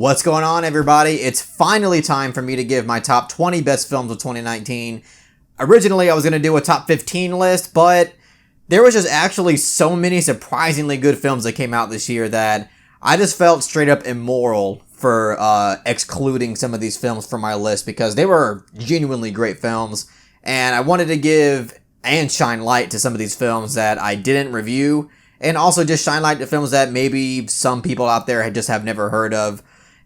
What's going on, everybody? It's finally time for me to give my top 20 best films of 2019. Originally, I was going to do a top 15 list, but there was just actually so many surprisingly good films that came out this year that I just felt straight up immoral for excluding some of these films from my list because they were genuinely great films, and I wanted to give and shine light to some of these films that I didn't review, and also just shine light to films that maybe some people out there just have never heard of.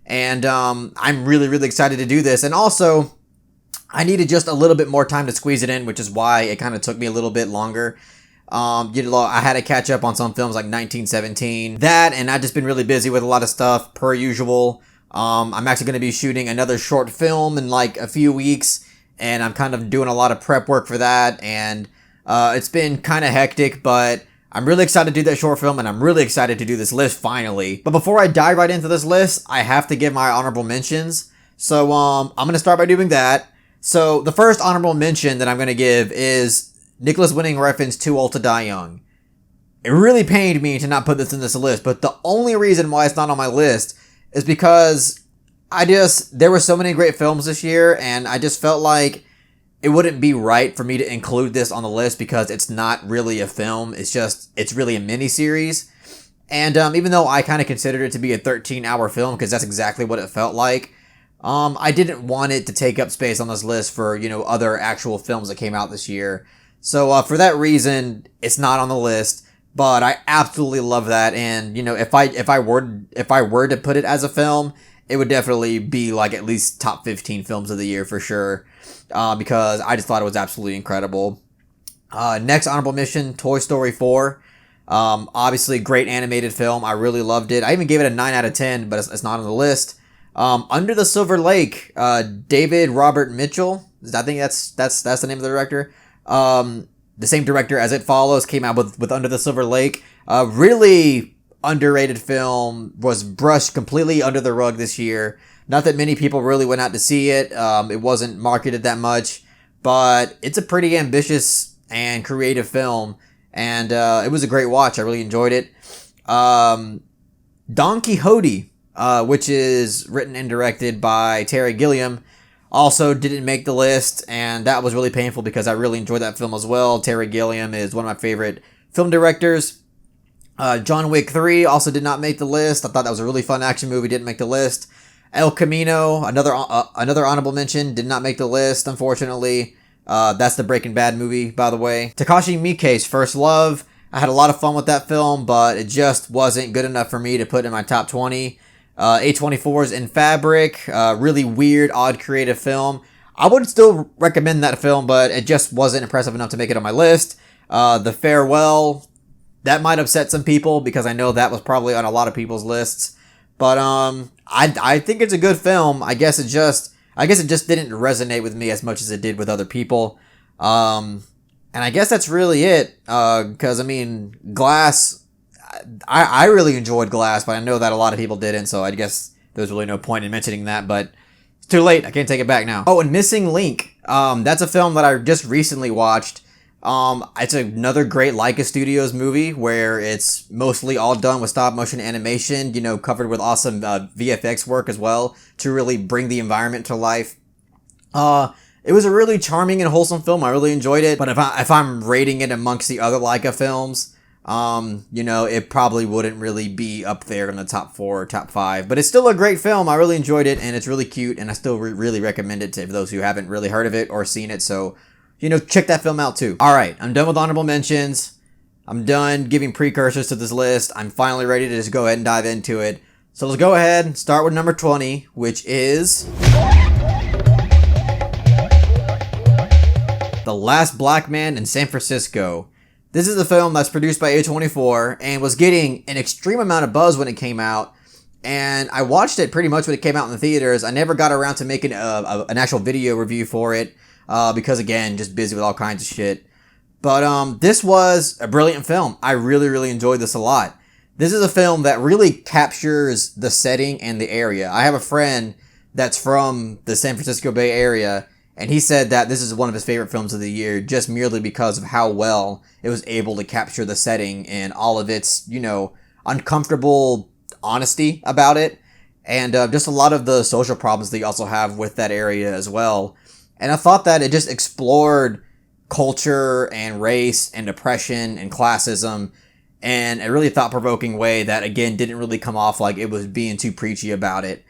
And I'm really excited to do this. And also, I needed just a little bit more time to squeeze it in, which is why it kind of took me a little bit longer. I had to catch up on some films like 1917. That, and I've just been really busy with a lot of stuff, per usual. I'm actually going to be shooting another short film in like a few weeks, and I'm kind of doing a lot of prep work for that. And it's been kind of hectic, but I'm really excited to do that short film, and I'm really excited to do this list finally. But before I dive right into this list, I have to give my honorable mentions. So I'm going to start by doing that. So the first honorable mention that I'm going to give is Nicholas Winding Refn's Too Old to Die Young. It really pained me to not put this in this list, but the only reason why it's not on my list is because there were so many great films this year, and I just felt like it wouldn't be right for me to include this on the list because it's not really a film. It's really a miniseries. And even though I kind of considered it to be a 13-hour film because that's exactly what it felt like, I didn't want it to take up space on this list for, other actual films that came out this year. So for that reason, it's not on the list. But I absolutely love that. And, if I were to put it as a film, it would definitely be like at least top 15 films of the year for sure. Because I just thought it was absolutely incredible. Next honorable mention, Toy Story 4. Obviously, great animated film. I really loved it. I even gave it a 9 out of 10, but it's not on the list. Under the Silver Lake, David Robert Mitchell. I think that's the name of the director. The same director as It Follows came out with Under the Silver Lake. Really underrated film, was brushed completely under the rug this year. Not that many people really went out to see it. It wasn't marketed that much, but it's a pretty ambitious and creative film, and it was a great watch. I really enjoyed it. Don Quixote, which is written and directed by Terry Gilliam, also didn't make the list, and that was really painful because I really enjoyed that film as well. Terry Gilliam is one of my favorite film directors. John Wick 3 also did not make the list. I thought that was a really fun action movie, didn't make the list. El Camino, another honorable mention, did not make the list, unfortunately. That's the Breaking Bad movie, by the way. Takashi Miike's First Love. I had a lot of fun with that film, but it just wasn't good enough for me to put in my top 20. A24's In Fabric, really weird, odd, creative film. I would still recommend that film, but it just wasn't impressive enough to make it on my list. The Farewell, that might upset some people because I know that was probably on a lot of people's lists. But I think it's a good film. I guess it just didn't resonate with me as much as it did with other people. And I guess that's really it. Because Glass, I really enjoyed Glass, but I know that a lot of people didn't. So I guess there's really no point in mentioning that. But it's too late. I can't take it back now. Oh, and Missing Link. That's a film that I just recently watched. It's another great Leica Studios movie where it's mostly all done with stop motion animation, covered with awesome VFX work as well to really bring the environment to life. It was a really charming and wholesome film. I really enjoyed it. But if I'm rating it amongst the other Leica films, it probably wouldn't really be up there in the top 4 or top 5. But it's still a great film. I really enjoyed it, and it's really cute, and I still really recommend it to those who haven't really heard of it or seen it. So check that film out too. Alright, I'm done with honorable mentions. I'm done giving precursors to this list. I'm finally ready to just go ahead and dive into it. So let's go ahead and start with number 20, which is The Last Black Man in San Francisco. This is a film that's produced by A24 and was getting an extreme amount of buzz when it came out. And I watched it pretty much when it came out in the theaters. I never got around to making an actual video review for it. Because again, just busy with all kinds of shit. But this was a brilliant film. I really enjoyed this a lot. This is a film that really captures the setting and the area. I have a friend that's from the San Francisco Bay Area, and he said that this is one of his favorite films of the year just merely because of how well it was able to capture the setting and all of its, uncomfortable honesty about it. and just a lot of the social problems they also have with that area as well. And I thought that it just explored culture and race and oppression and classism in a really thought-provoking way that, again, didn't really come off like it was being too preachy about it.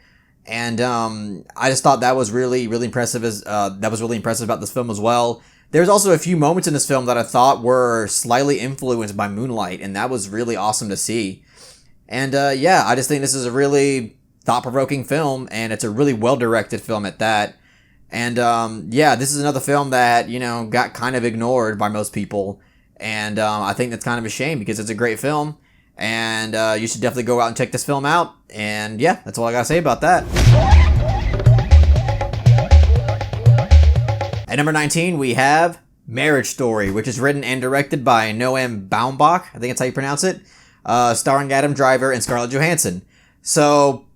And I just thought that was really, really impressive. That was really impressive about this film as well. There's also a few moments in this film that I thought were slightly influenced by Moonlight, and that was really awesome to see. And yeah, I just think this is a really thought-provoking film, and it's a really well-directed film at that. And yeah, this is another film that, got kind of ignored by most people. And I think that's kind of a shame because it's a great film. And you should definitely go out and check this film out. And yeah, that's all I gotta say about that. At number 19, we have Marriage Story, which is written and directed by Noam Baumbach. I think that's how you pronounce it. Starring Adam Driver and Scarlett Johansson. So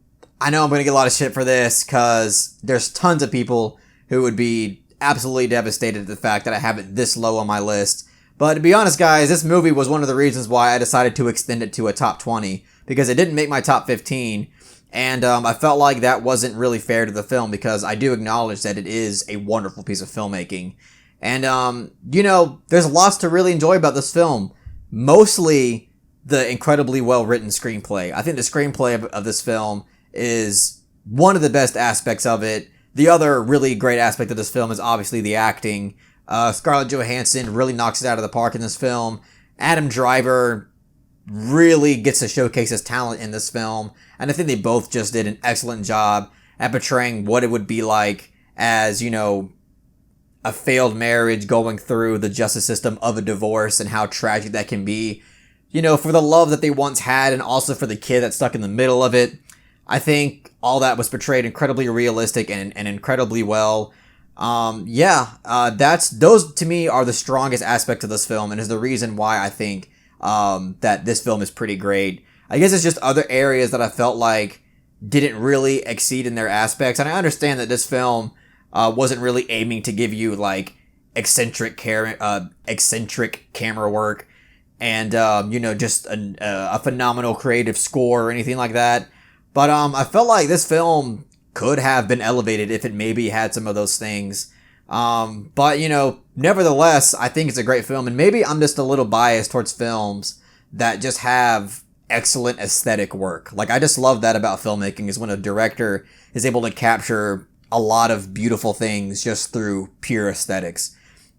I know I'm going to get a lot of shit for this because there's tons of people who would be absolutely devastated at the fact that I have it this low on my list. But to be honest, guys, this movie was one of the reasons why I decided to extend it to a top 20, because it didn't make my top 15. And I felt like that wasn't really fair to the film, because I do acknowledge that it is a wonderful piece of filmmaking. And, there's lots to really enjoy about this film. Mostly the incredibly well-written screenplay. I think the screenplay of this film is one of the best aspects of it. The other really great aspect of this film is obviously the acting. Scarlett Johansson really knocks it out of the park in this film. Adam Driver really gets to showcase his talent in this film. And I think they both just did an excellent job at portraying what it would be like as, a failed marriage going through the justice system of a divorce and how tragic that can be. For the love that they once had and also for the kid that's stuck in the middle of it. I think all that was portrayed incredibly realistic and incredibly well. Those to me are the strongest aspects of this film and is the reason why I think that this film is pretty great. I guess it's just other areas that I felt like didn't really exceed in their aspects. And I understand that this film wasn't really aiming to give you like eccentric camera work and just a phenomenal creative score or anything like that. But I felt like this film could have been elevated if it maybe had some of those things. But nevertheless, I think it's a great film. And maybe I'm just a little biased towards films that just have excellent aesthetic work. Like, I just love that about filmmaking, is when a director is able to capture a lot of beautiful things just through pure aesthetics.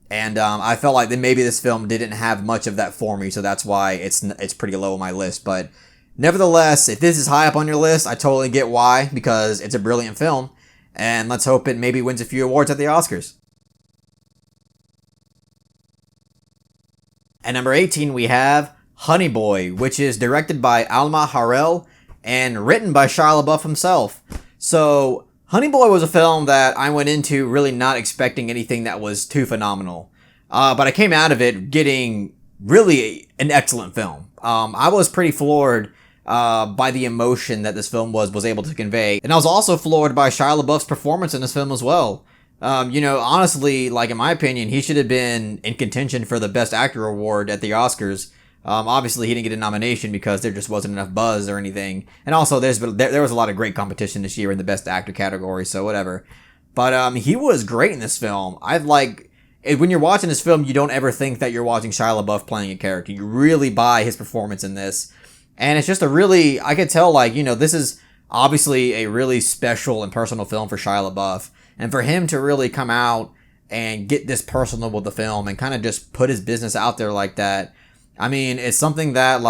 And I felt like that maybe this film didn't have much of that for me, so that's why it's pretty low on my list. But nevertheless, if this is high up on your list, I totally get why, because it's a brilliant film, and let's hope it maybe wins a few awards at the Oscars. At number 18, we have Honey Boy, which is directed by Alma Harrell and written by Shia LaBeouf himself. So, Honey Boy was a film that I went into really not expecting anything that was too phenomenal. But I came out of it getting really an excellent film. I was pretty floored by the emotion that this film was able to convey. And I was also floored by Shia LaBeouf's performance in this film as well. Honestly, like, in my opinion, he should have been in contention for the Best Actor award at the Oscars. Obviously, he didn't get a nomination because there just wasn't enough buzz or anything. And also, there was a lot of great competition this year in the Best Actor category, so whatever. But he was great in this film. When you're watching this film, you don't ever think that you're watching Shia LaBeouf playing a character. You really buy his performance in this. And it's just I could tell, this is obviously a really special and personal film for Shia LaBeouf. And for him to really come out and get this personal with the film and kind of just put his business out there like that, I mean, it's something that,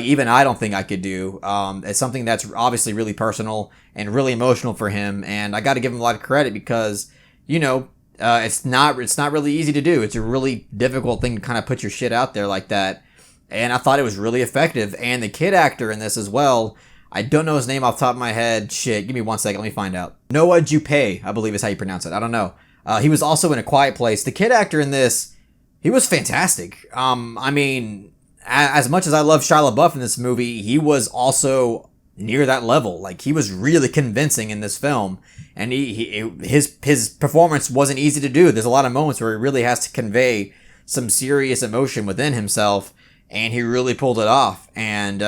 even I don't think I could do. It's something that's obviously really personal and really emotional for him. And I got to give him a lot of credit because, it's not really easy to do. It's a really difficult thing to kind of put your shit out there like that. And I thought it was really effective. And the kid actor in this as well, I don't know his name off the top of my head. Shit, give me 1 second. Let me find out. Noah Jupe, I believe is how you pronounce it. I don't know. He was also in A Quiet Place. The kid actor in this, he was fantastic. As much as I love Shia LaBeouf in this movie, he was also near that level. Like, he was really convincing in this film. And his performance wasn't easy to do. There's a lot of moments where he really has to convey some serious emotion within himself. And he really pulled it off. And,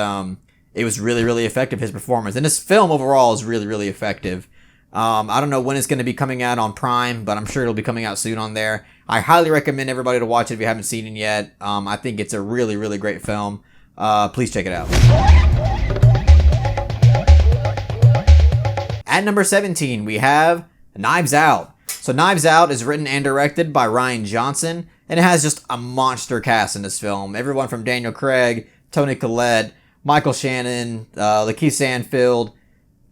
it was really, really effective, his performance. And this film overall is really, really effective. I don't know when it's going to be coming out on Prime, but I'm sure it'll be coming out soon on there. I highly recommend everybody to watch it if you haven't seen it yet. I think it's a really, really great film. Please check it out. At number 17, we have Knives Out. So Knives Out is written and directed by Rian Johnson, and it has just a monster cast in this film. Everyone from Daniel Craig, Toni Collette, Michael Shannon, Lakeith Stanfield,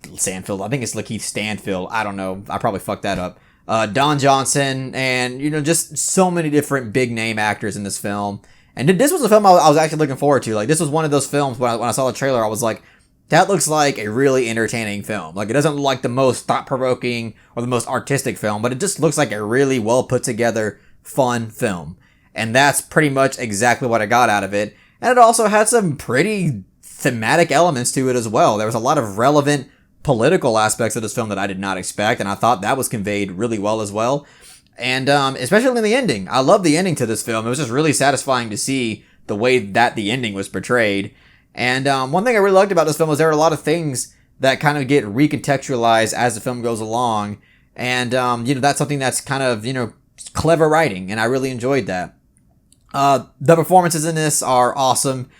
I think it's Lakeith Stanfield, I don't know, I probably fucked that up. Don Johnson, and, just so many different big name actors in this film. And this was a film I was actually looking forward to. Like, this was one of those films, when I saw the trailer, I was like, that looks like a really entertaining film. Like, it doesn't look like the most thought-provoking or the most artistic film, but it just looks like a really well put together, fun film. And that's pretty much exactly what I got out of it. And it also had some pretty thematic elements to it as well. There was a lot of relevant political aspects of this film that I did not expect, and I thought that was conveyed really well as well. And especially in the ending. I love the ending to this film. It was just really satisfying to see the way that the ending was portrayed. And one thing I really liked about this film was there were a lot of things that kind of get recontextualized as the film goes along. And, that's something that's kind of, clever writing, and I really enjoyed that. The performances in this are awesome.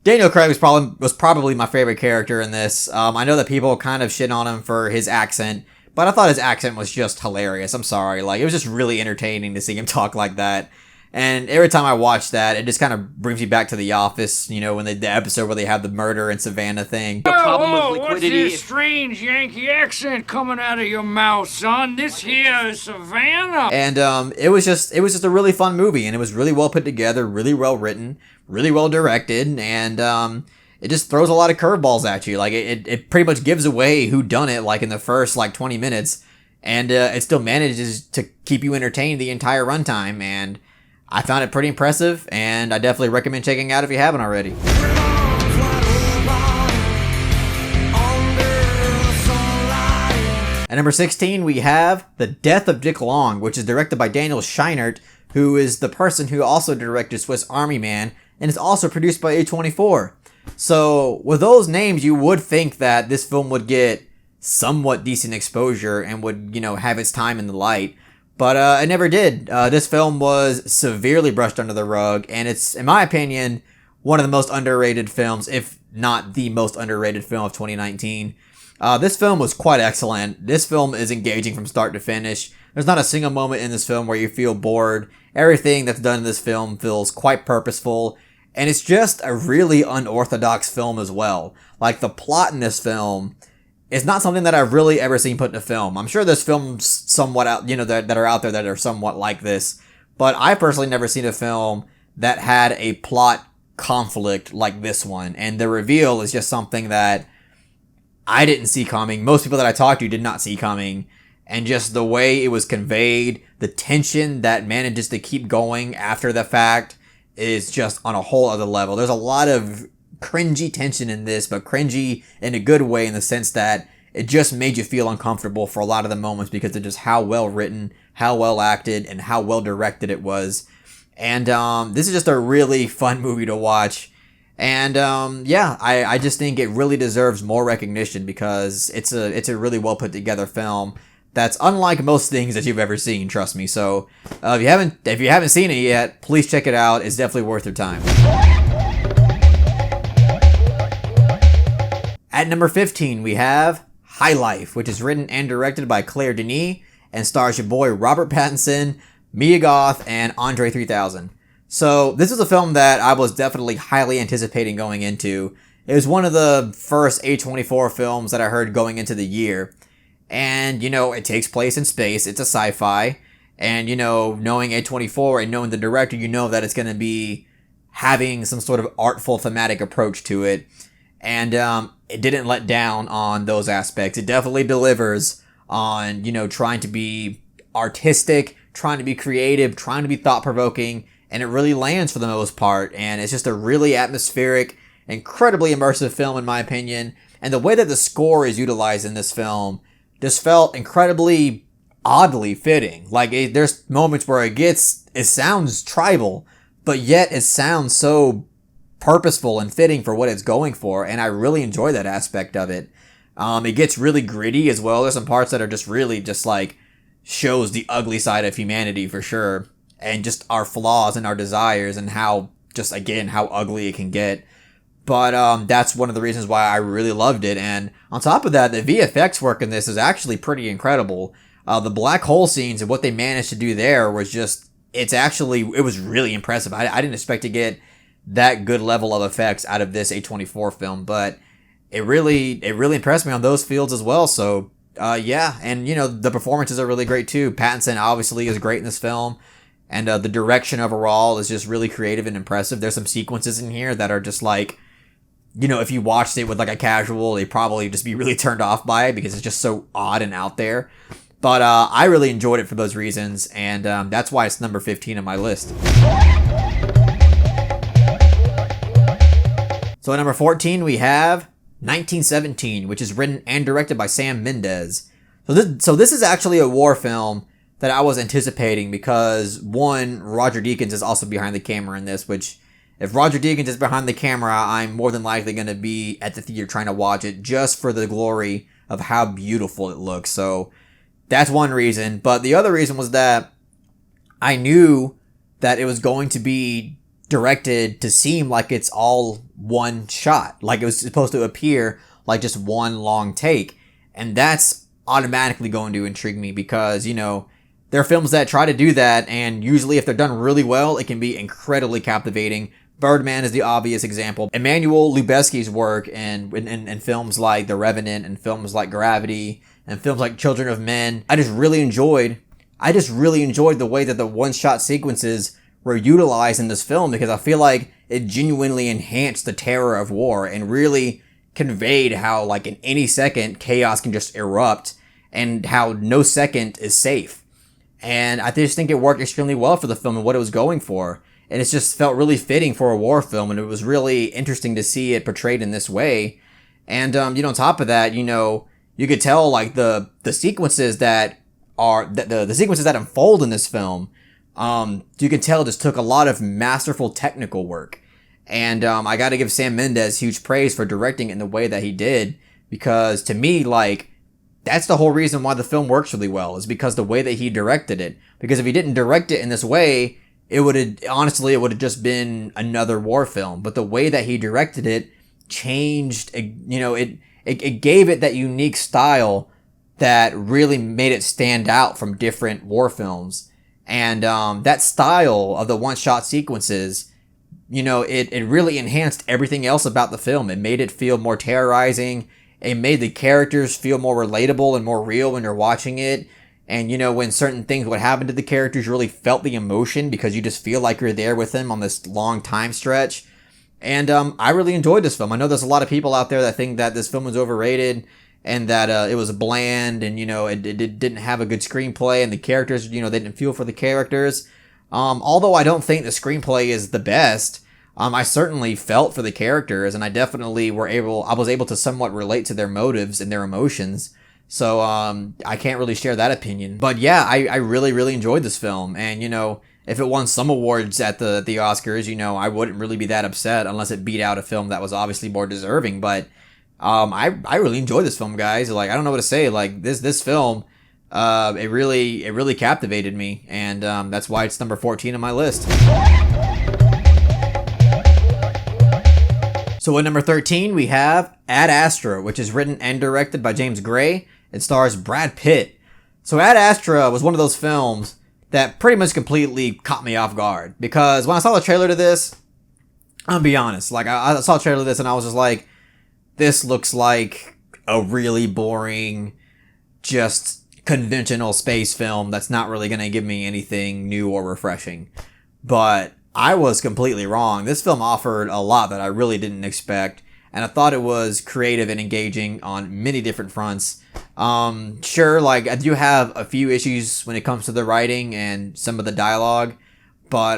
Daniel Craig was probably my favorite character in this. I know that people kind of shit on him for his accent, but I thought his accent was just hilarious. I'm sorry. Like, it was just really entertaining to see him talk like that. And every time I watch that, it just kind of brings me back to The Office, when the episode where they have the murder in Savannah thing. The problem with liquidity. What's this strange Yankee accent coming out of your mouth, son? This here is Savannah. And it was just a really fun movie, and it was really well put together, really well written, really well directed, and it just throws a lot of curveballs at you. Like, it pretty much gives away who done it, like, in the first 20 minutes, and it still manages to keep you entertained the entire runtime. And I found it pretty impressive, and I definitely recommend checking it out if you haven't already. At number 16, we have The Death of Dick Long, which is directed by Daniel Scheinert, who is the person who also directed Swiss Army Man, and is also produced by A24. So, with those names, you would think that this film would get somewhat decent exposure and would, have its time in the light. But it never did. This film was severely brushed under the rug, and it's, in my opinion, one of the most underrated films, if not the most underrated film of 2019. This film was quite excellent. This film is engaging from start to finish. There's not a single moment in this film where you feel bored. Everything that's done in this film feels quite purposeful, and it's just a really unorthodox film as well. Like, the plot in this film is not something that I've really ever seen put in a film. I'm sure there's films somewhat out, that are out there that are somewhat like this, but I personally never seen a film that had a plot conflict like this one. And the reveal is just something that I didn't see coming. Most people that I talked to did not see coming. And just the way it was conveyed, the tension that manages to keep going after the fact is just on a whole other level. There's a lot of cringy tension in this, but cringy in a good way, in the sense that it just made you feel uncomfortable for a lot of the moments because of just how well written, how well acted, and how well directed it was. And this is just a really fun movie to watch. And I just think it really deserves more recognition because it's a really well put together film that's unlike most things that you've ever seen, trust me. So if you haven't seen it yet, please check it out. It's definitely worth your time. At number 15, we have High Life, which is written and directed by Claire Denis and stars your boy Robert Pattinson, Mia Goth, and Andre 3000. So this is a film that I was definitely highly anticipating going into. It was one of the first A24 films that I heard going into the year. And, it takes place in space. It's a sci-fi. And, knowing A24 and knowing the director, that it's going to be having some sort of artful thematic approach to it. And it didn't let down on those aspects. It definitely delivers on, trying to be artistic, trying to be creative, trying to be thought-provoking, and it really lands for the most part. And it's just a really atmospheric, incredibly immersive film, in my opinion. And the way that the score is utilized in this film just felt incredibly oddly fitting. Like, there's moments where it sounds tribal, but yet it sounds so purposeful and fitting for what it's going for, and I really enjoy that aspect of it. It gets really gritty as well. There's some parts that are just really just like shows the ugly side of humanity for sure, and just our flaws and our desires and how just again how ugly it can get. But that's one of the reasons why I really loved it. And on top of that, the VFX work in this is actually pretty incredible. The black hole scenes and what they managed to do there was just it was really impressive. I didn't expect to get that good level of effects out of this A24 film, but it really impressed me on those fields as well. So, yeah. And, the performances are really great too. Pattinson obviously is great in this film. And, the direction overall is just really creative and impressive. There's some sequences in here that are just like, if you watched it with like a casual, they'd probably just be really turned off by it because it's just so odd and out there. But, I really enjoyed it for those reasons. And, that's why it's number 15 on my list. So at number 14, we have 1917, which is written and directed by Sam Mendes. So this is actually a war film that I was anticipating because, one, Roger Deakins is also behind the camera in this, which, if Roger Deakins is behind the camera, I'm more than likely going to be at the theater trying to watch it just for the glory of how beautiful it looks. So that's one reason. But the other reason was that I knew that it was going to be directed to seem like it's all one shot, like it was supposed to appear like just one long take, and that's automatically going to intrigue me because there are films that try to do that, and usually if they're done really well, it can be incredibly captivating. Birdman is the obvious example. Emmanuel Lubezki's work in films like The Revenant and films like Gravity and films like Children of Men, I just really enjoyed the way that the one-shot sequences were utilized in this film, because I feel like it genuinely enhanced the terror of war and really conveyed how, like, in any second, chaos can just erupt and how no second is safe. And I just think it worked extremely well for the film and what it was going for. And it just felt really fitting for a war film, and it was really interesting to see it portrayed in this way. And, on top of that, you could tell, like, the sequences that are, the sequences that unfold in this film, you can tell just took a lot of masterful technical work. And, I gotta give Sam Mendes huge praise for directing it in the way that he did, because to me, like, that's the whole reason why the film works really well, is because the way that he directed it. Because if he didn't direct it in this way, it would have just been another war film. But the way that he directed it changed, it gave it that unique style that really made it stand out from different war films. And that style of the one-shot sequences, it really enhanced everything else about the film. It made it feel more terrorizing. It made the characters feel more relatable and more real when you're watching it. And, when certain things would happen to the characters, you really felt the emotion because you just feel like you're there with them on this long time stretch. And I really enjoyed this film. I know there's a lot of people out there that think that this film was overrated and that it was bland and, it didn't have a good screenplay and the characters, they didn't feel for the characters. Although I don't think the screenplay is the best, I certainly felt for the characters, and I definitely was able to somewhat relate to their motives and their emotions. So, I can't really share that opinion. But yeah, I really, really enjoyed this film. And, if it won some awards at the Oscars, I wouldn't really be that upset unless it beat out a film that was obviously more deserving. But, I really enjoyed this film, guys. Like, I don't know what to say. Like, this film, it really captivated me. And, that's why it's number 14 on my list. So at number 13, we have Ad Astra, which is written and directed by James Gray. It stars Brad Pitt. So Ad Astra was one of those films that pretty much completely caught me off guard. Because when I saw the trailer to this, I'll be honest, like, I saw the trailer to this and I was just like, this looks like a really boring, just conventional space film that's not really going to give me anything new or refreshing. But I was completely wrong. This film offered a lot that I really didn't expect, and I thought it was creative and engaging on many different fronts. Sure, like, I do have a few issues when it comes to the writing and some of the dialogue, but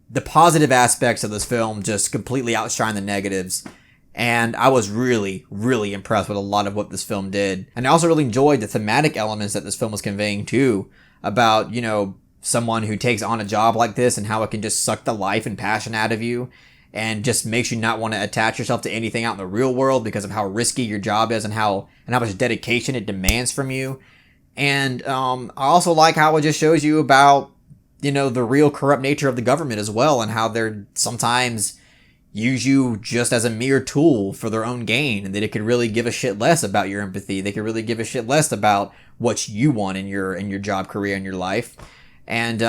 the positive aspects of this film just completely outshine the negatives. And I was really, really impressed with a lot of what this film did. And I also really enjoyed the thematic elements that this film was conveying too, about, someone who takes on a job like this and how it can just suck the life and passion out of you. and just makes you not want to attach yourself to anything out in the real world because of how risky your job is and how much dedication it demands from you. And I also like how it just shows you about, you know, the real corrupt nature of the government as well, and how they're sometimes use you just as a mere tool for their own gain, and that it could really give a shit less about your empathy. They could really give a shit less about what you want in your job, career, and your life. And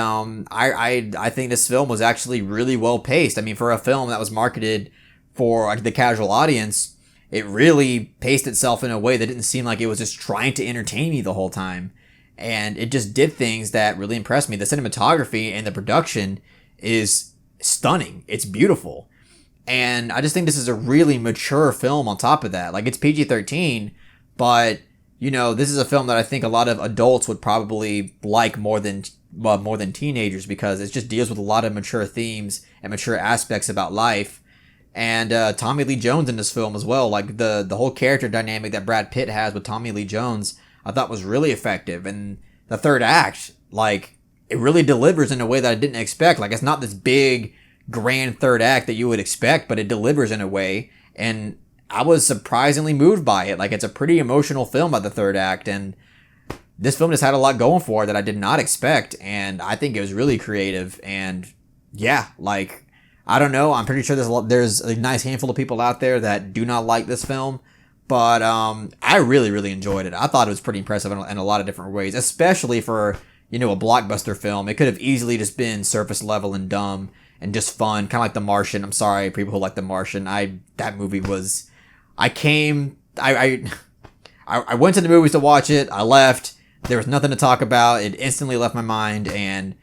I think this film was actually really well paced. I mean, for a film that was marketed for like the casual audience, it really paced itself in a way that didn't seem like it was just trying to entertain me the whole time. And it just did things that really impressed me. The cinematography and the production is stunning. It's beautiful. And I just think this is a really mature film on top of that. Like, it's PG-13, but, you know, this is a film that I think a lot of adults would probably like more than teenagers, because it just deals with a lot of mature themes and mature aspects about life. And Tommy Lee Jones in this film as well. Like, the whole character dynamic that Brad Pitt has with Tommy Lee Jones, I thought was really effective. And the third act, like, it really delivers in a way that I didn't expect. Like, it's not this big, grand third act that you would expect, but it delivers in a way. And I was surprisingly moved by it. Like, it's a pretty emotional film by the third act. And this film just had a lot going for it that I did not expect. And I think it was really creative. And yeah, like, I don't know. I'm pretty sure there's a nice handful of people out there that do not like this film. But I really, really enjoyed it. I thought it was pretty impressive in a lot of different ways, especially for, you know, a blockbuster film. It could have easily just been surface level and dumb and just fun, kind of like The Martian. I'm sorry, people who like The Martian. That movie was... I went to the movies to watch it. I left. There was nothing to talk about. It instantly left my mind, and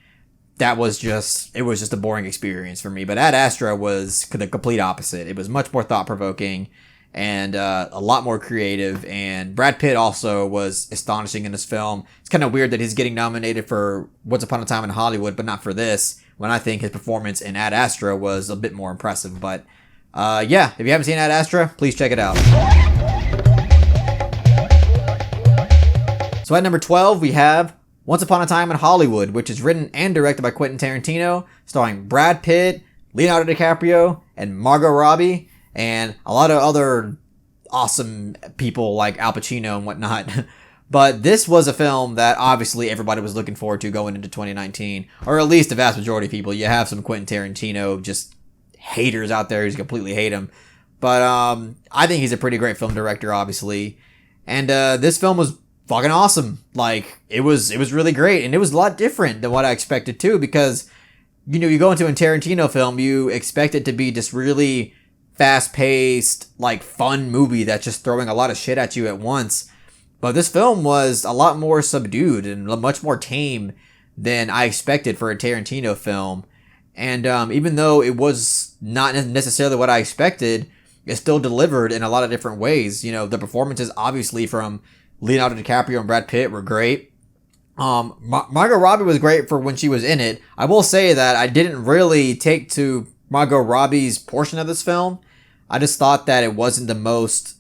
it was just a boring experience for me. But Ad Astra was the complete opposite. It was much more thought-provoking and a lot more creative. And Brad Pitt also was astonishing in this film. It's kind of weird that he's getting nominated for Once Upon a Time in Hollywood, but not for this, when I think his performance in Ad Astra was a bit more impressive. But yeah, if you haven't seen Ad Astra, please check it out. So at number 12, we have Once Upon a Time in Hollywood, which is written and directed by Quentin Tarantino, starring Brad Pitt, Leonardo DiCaprio, and Margot Robbie, and a lot of other awesome people like Al Pacino and whatnot. But this was a film that obviously everybody was looking forward to going into 2019, or at least the vast majority of people. You have some Quentin Tarantino just haters out there who completely hate him. But I think he's a pretty great film director, obviously. And this film was fucking awesome. Like, it was really great, and it was a lot different than what I expected too, because, you know, you go into a Tarantino film, you expect it to be this really fast-paced, like, fun movie that's just throwing a lot of shit at you at once. But this film was a lot more subdued and much more tame than I expected for a Tarantino film. And even though it was not necessarily what I expected, it still delivered in a lot of different ways. You know, the performances, obviously, from Leonardo DiCaprio and Brad Pitt were great. Margot Robbie was great for when she was in it. I will say that I didn't really take to Margot Robbie's portion of this film. I just thought that it wasn't the most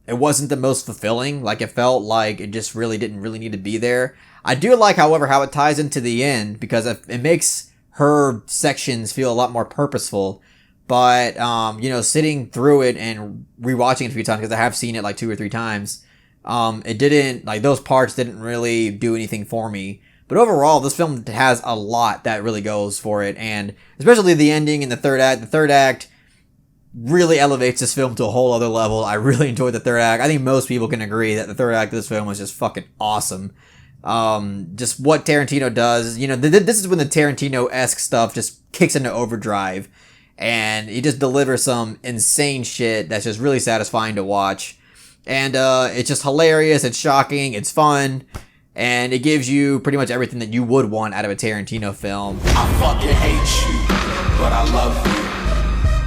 fulfilling. Like, it felt like it just really didn't really need to be there. I do like, however, how it ties into the end, because it makes her sections feel a lot more purposeful. But, you know, sitting through it and rewatching it a few times, because I have seen it like 2 or 3 times, it didn't, like, those parts didn't really do anything for me. But overall, this film has a lot that really goes for it, and especially the ending in the third act. The third act really elevates this film to a whole other level. I really enjoyed the third act. I think most people can agree that the third act of this film was just fucking awesome. Just what Tarantino does, you know, this is when the Tarantino-esque stuff just kicks into overdrive, and he just delivers some insane shit that's just really satisfying to watch. And it's just hilarious, it's shocking, it's fun, and it gives you pretty much everything that you would want out of a Tarantino film. I fucking hate you, but I love you.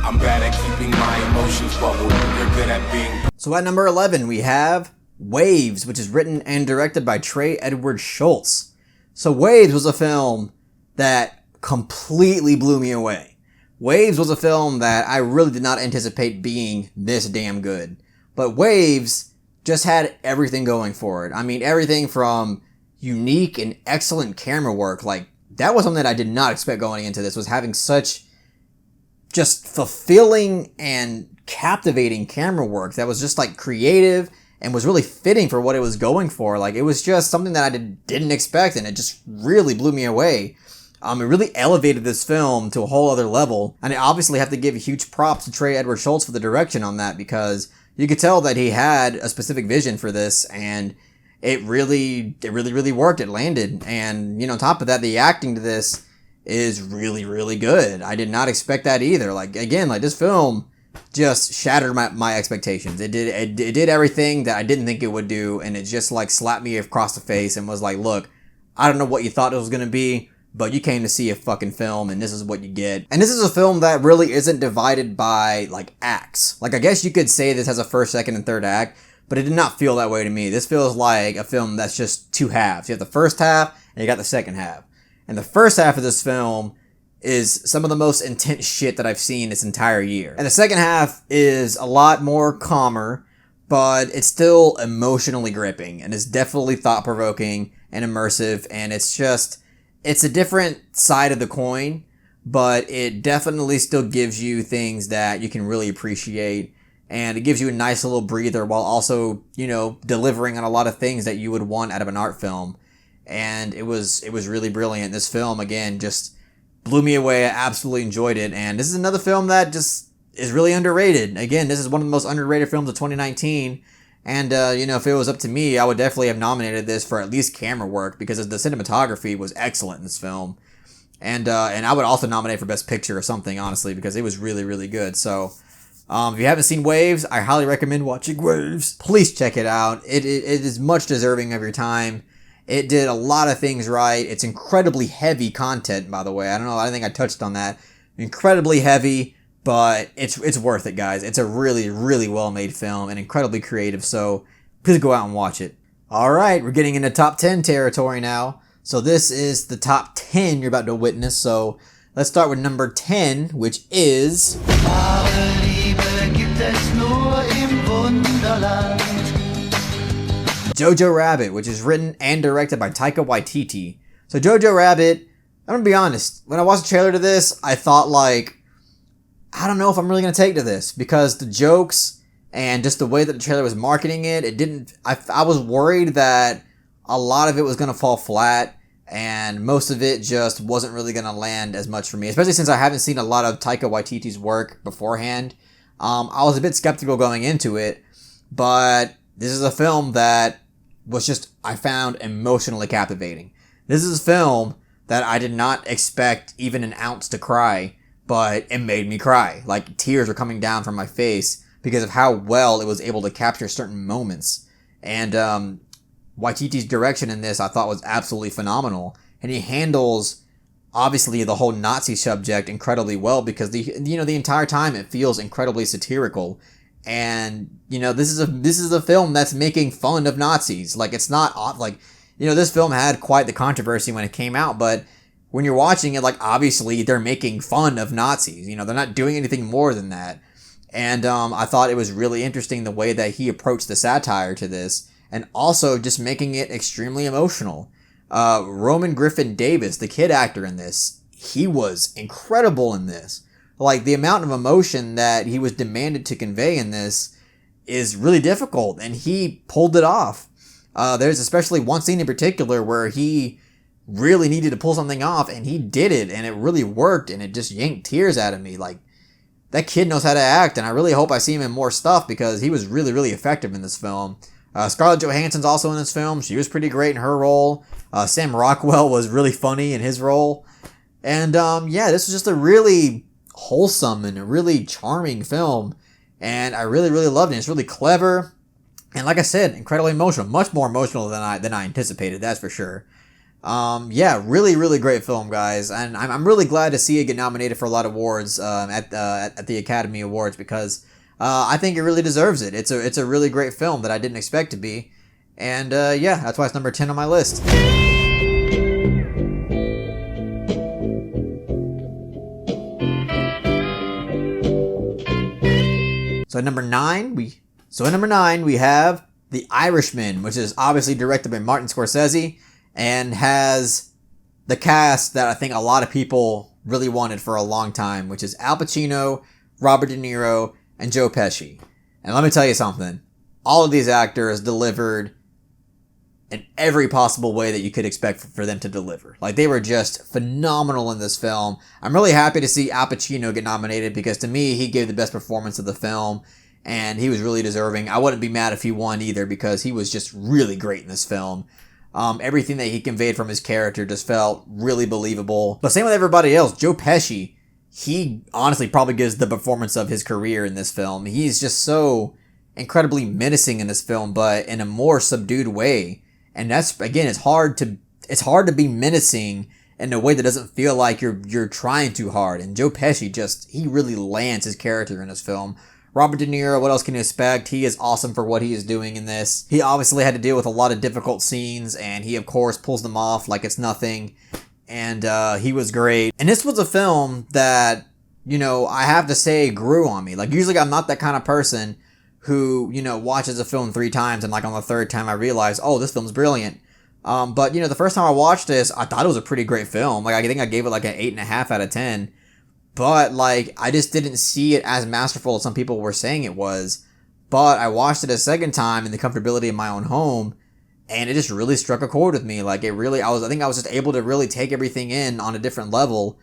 I'm bad at keeping my emotions bubbled. You're good at being... So at number 11, we have Waves, which is written and directed by Trey Edward Schultz. So Waves was a film that completely blew me away. Waves was a film that I really did not anticipate being this damn good. But Waves just had everything going for it. I mean, everything from unique and excellent camera work. Like, that was something that I did not expect going into this, was having such just fulfilling and captivating camera work that was just like creative and was really fitting for what it was going for. Like, it was just something that I didn't expect, and it just really blew me away. It really elevated this film to a whole other level, and I obviously have to give huge props to Trey Edward Schultz for the direction on that, because you could tell that he had a specific vision for this, and it really worked. It landed, and on top of that, the acting to this is really, really good. I did not expect that either. Like, again, like, this film just shattered my expectations. It did everything that I didn't think it would do, and it just like slapped me across the face and was like, look, I don't know what you thought it was going to be, but you came to see a fucking film, and this is what you get. And this is a film that really isn't divided by like acts. Like, I guess you could say this has a first, second, and third act, but it did not feel that way to me. This feels like a film that's just two halves. You have the first half and you got the second half. And the first half of this film is some of the most intense shit that I've seen this entire year. And the second half is a lot more calmer, but it's still emotionally gripping, and it's definitely thought-provoking and immersive, and it's a different side of the coin, but it definitely still gives you things that you can really appreciate, and it gives you a nice little breather while also, delivering on a lot of things that you would want out of an art film. And it was really brilliant. This film, again, just blew me away. I absolutely enjoyed it. And this is another film that just is really underrated. Again, this is one of the most underrated films of 2019. And, if it was up to me, I would definitely have nominated this for at least camera work, because the cinematography was excellent in this film. And I would also nominate for Best Picture or something, honestly, because it was really, really good. So, if you haven't seen Waves, I highly recommend watching Waves. Please check it out. It is much deserving of your time. It did a lot of things right. It's incredibly heavy content, by the way. I don't think I touched on that. Incredibly heavy, but it's worth it, guys. It's a really, really well-made film and incredibly creative, so please go out and watch it. Alright, we're getting into top 10 territory now. So this is the top 10 you're about to witness, so let's start with number 10, which is... Jojo Rabbit, which is written and directed by Taika Waititi. So Jojo Rabbit, I'm gonna be honest, when I watched the trailer to this, I thought like, I don't know if I'm really gonna take to this, because the jokes and just the way that the trailer was marketing it I was worried that a lot of it was gonna fall flat, and most of it just wasn't really gonna land as much for me, especially since I haven't seen a lot of Taika Waititi's work beforehand. I was a bit skeptical going into it, but this is a film that was just, I found emotionally captivating. This is a film that I did not expect even an ounce to cry, but it made me cry. Like, tears were coming down from my face because of how well it was able to capture certain moments. And Waititi's direction in this I thought was absolutely phenomenal. And he handles, obviously, the whole Nazi subject incredibly well, because the entire time it feels incredibly satirical. And, this is a film that's making fun of Nazis. Like, it's not, like, this film had quite the controversy when it came out, but when you're watching it, like, obviously they're making fun of Nazis. They're not doing anything more than that. And, I thought it was really interesting the way that he approached the satire to this, and also just making it extremely emotional. Roman Griffin Davis, the kid actor in this, he was incredible in this. Like, the amount of emotion that he was demanded to convey in this is really difficult, and he pulled it off. There's especially one scene in particular where he really needed to pull something off, and he did it, and it really worked, and it just yanked tears out of me. Like, that kid knows how to act, and I really hope I see him in more stuff, because he was really, really effective in this film. Scarlett Johansson's also in this film. She was pretty great in her role. Sam Rockwell was really funny in his role. And, this was just a really wholesome and a really charming film, and I really, really loved it. It's really clever, and like I said, incredibly emotional, much more emotional than I anticipated, that's for sure. Really, really great film, guys, and I'm really glad to see it get nominated for a lot of awards at the Academy Awards, because I think it really deserves it. It's a really great film that I didn't expect to be, and that's why it's number 10 on my list. So at number 9, we have The Irishman, which is obviously directed by Martin Scorsese and has the cast that I think a lot of people really wanted for a long time, which is Al Pacino, Robert De Niro, and Joe Pesci. And let me tell you something. All of these actors delivered in every possible way that you could expect for them to deliver. Like, they were just phenomenal in this film. I'm really happy to see Al Pacino get nominated because, to me, he gave the best performance of the film, and he was really deserving. I wouldn't be mad if he won either because he was just really great in this film. Everything that he conveyed from his character just felt really believable. But same with everybody else. Joe Pesci, he honestly probably gives the performance of his career in this film. He's just so incredibly menacing in this film, but in a more subdued way. And that's, again, it's hard to be menacing in a way that doesn't feel like you're trying too hard. And Joe Pesci he really lands his character in this film. Robert De Niro, what else can you expect? He is awesome for what he is doing in this. He obviously had to deal with a lot of difficult scenes, and he, of course, pulls them off like it's nothing. And he was great. And this was a film that, I have to say grew on me. Like, usually I'm not that kind of person who, watches a film 3 times and like on the 3rd time I realize, oh, this film's brilliant. But, the first time I watched this, I thought it was a pretty great film. Like, I think I gave it like an 8.5 out of 10. But, like, I just didn't see it as masterful as some people were saying it was. But I watched it a second time in the comfortability of my own home, and it just really struck a chord with me. Like, I think I was just able to really take everything in on a different level,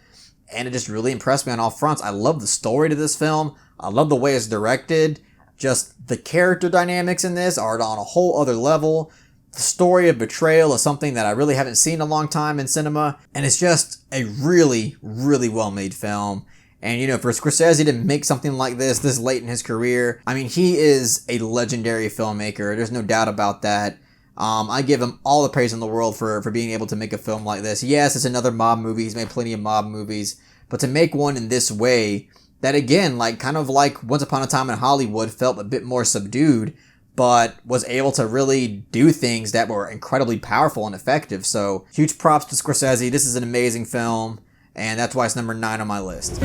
and it just really impressed me on all fronts. I love the story to this film. I love the way it's directed. Just the character dynamics in this are on a whole other level. The story of betrayal is something that I really haven't seen in a long time in cinema. And it's just a really, really well-made film. And, for Scorsese to make something like this late in his career, I mean, he is a legendary filmmaker. There's no doubt about that. I give him all the praise in the world for being able to make a film like this. Yes, it's another mob movie. He's made plenty of mob movies. But to make one in this way, that again, kind of like Once Upon a Time in Hollywood, felt a bit more subdued, but was able to really do things that were incredibly powerful and effective. So, huge props to Scorsese. This is an amazing film, and that's why it's number 9 on my list.